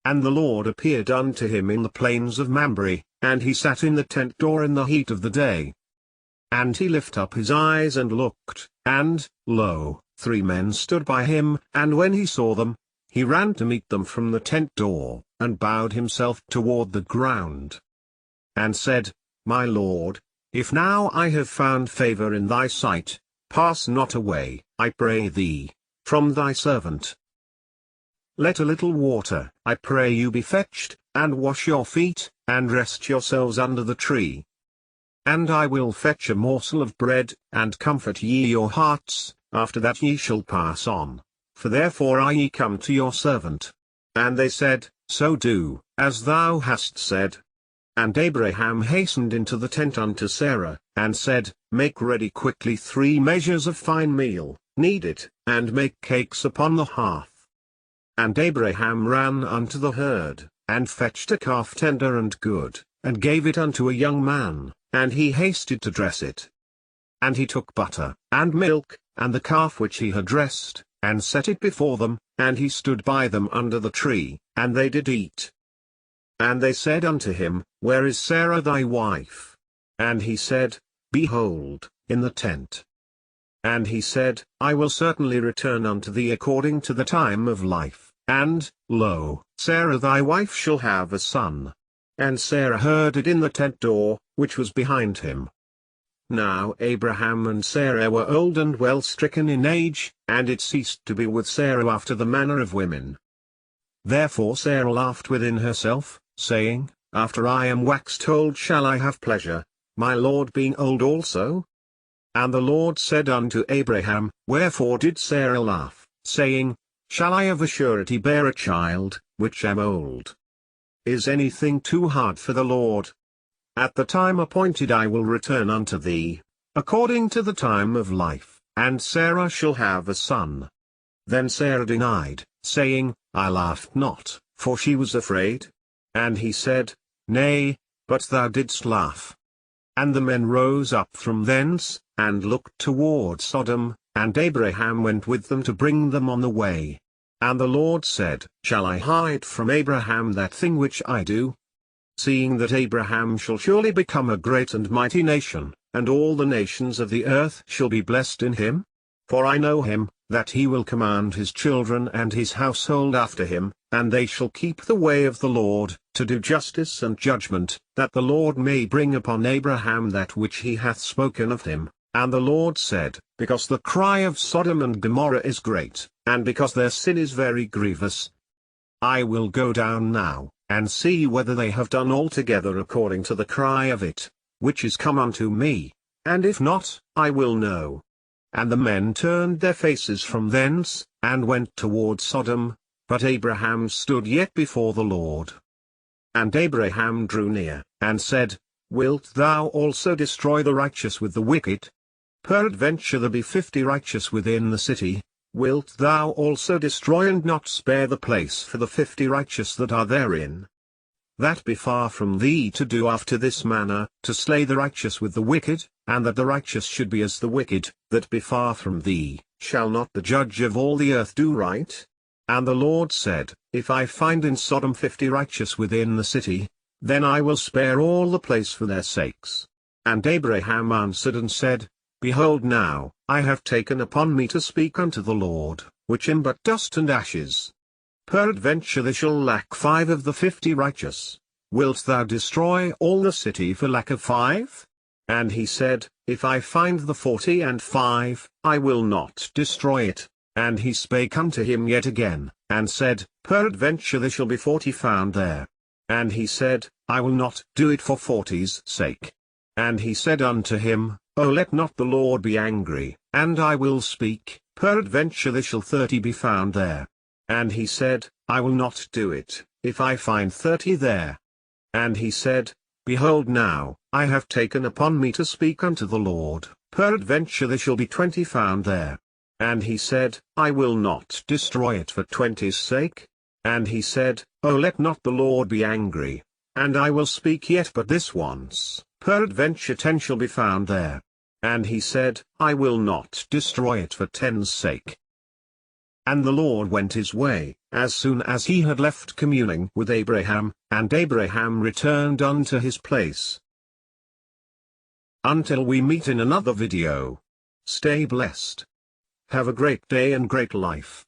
And the Lord appeared unto him in the plains of Mamre, and he sat in the tent door in the heat of the day. And he lifted up his eyes and looked, and, lo, 3 men stood by him, and when he saw them, he ran to meet them from the tent door, and bowed himself toward the ground, and said, My Lord, if now I have found favor in thy sight, pass not away, I pray thee, from thy servant. Let a little water, I pray you, be fetched, and wash your feet, and rest yourselves under the tree. And I will fetch a morsel of bread, and comfort ye your hearts, after that ye shall pass on. For therefore are ye come to your servant. And they said, So do, as thou hast said. And Abraham hastened into the tent unto Sarah, and said, Make ready quickly 3 measures of fine meal, knead it, and make cakes upon the hearth. And Abraham ran unto the herd, and fetched a calf tender and good, and gave it unto a young man, and he hasted to dress it. And he took butter, and milk, and the calf which he had dressed, and set it before them, and he stood by them under the tree, and they did eat. And they said unto him, Where is Sarah thy wife? And he said, Behold, in the tent. And he said, I will certainly return unto thee according to the time of life, and, lo, Sarah thy wife shall have a son. And Sarah heard it in the tent door, which was behind him. Now Abraham and Sarah were old and well stricken in age, and it ceased to be with Sarah after the manner of women. Therefore Sarah laughed within herself, saying, After I am waxed old shall I have pleasure, my Lord being old also? And the Lord said unto Abraham, Wherefore did Sarah laugh, saying, Shall I of a surety bear a child, which am old? Is anything too hard for the Lord? At the time appointed I will return unto thee, according to the time of life, and Sarah shall have a son. Then Sarah denied, saying, I laughed not, for she was afraid. And he said, Nay, but thou didst laugh. And the men rose up from thence, and looked toward Sodom, and Abraham went with them to bring them on the way. And the Lord said, Shall I hide from Abraham that thing which I do? Seeing that Abraham shall surely become a great and mighty nation, and all the nations of the earth shall be blessed in him? For I know him, that he will command his children and his household after him, and they shall keep the way of the Lord, to do justice and judgment, that the Lord may bring upon Abraham that which he hath spoken of him. And the Lord said, Because the cry of Sodom and Gomorrah is great, and because their sin is very grievous, I will go down now, and see whether they have done altogether according to the cry of it, which is come unto me, and if not, I will know. And the men turned their faces from thence, and went toward Sodom, but Abraham stood yet before the Lord. And Abraham drew near, and said, Wilt thou also destroy the righteous with the wicked? Peradventure there be 50 righteous within the city, wilt thou also destroy and not spare the place for the 50 righteous that are therein? That be far from thee to do after this manner, to slay the righteous with the wicked, and that the righteous should be as the wicked, that be far from thee. Shall not the judge of all the earth do right? And the Lord said, If I find in Sodom 50 righteous within the city, then I will spare all the place for their sakes. And Abraham answered and said, Behold now, I have taken upon me to speak unto the Lord, which am but dust and ashes. Peradventure there shall lack 5 of the 50 righteous. Wilt thou destroy all the city for lack of 5? And he said, If I find the 45, I will not destroy it. And he spake unto him yet again, and said, Peradventure there shall be 40 found there. And he said, I will not do it for 40's sake. And he said unto him, O let not the Lord be angry, and I will speak, peradventure there shall 30 be found there. And he said, I will not do it, if I find 30 there. And he said, Behold now, I have taken upon me to speak unto the Lord, peradventure there shall be 20 found there. And he said, I will not destroy it for 20's sake. And he said, O let not the Lord be angry, and I will speak yet but this once, peradventure 10 shall be found there. And he said, I will not destroy it for 10's sake. And the Lord went his way, as soon as he had left communing with Abraham, and Abraham returned unto his place. Until we meet in another video. Stay blessed. Have a great day and great life.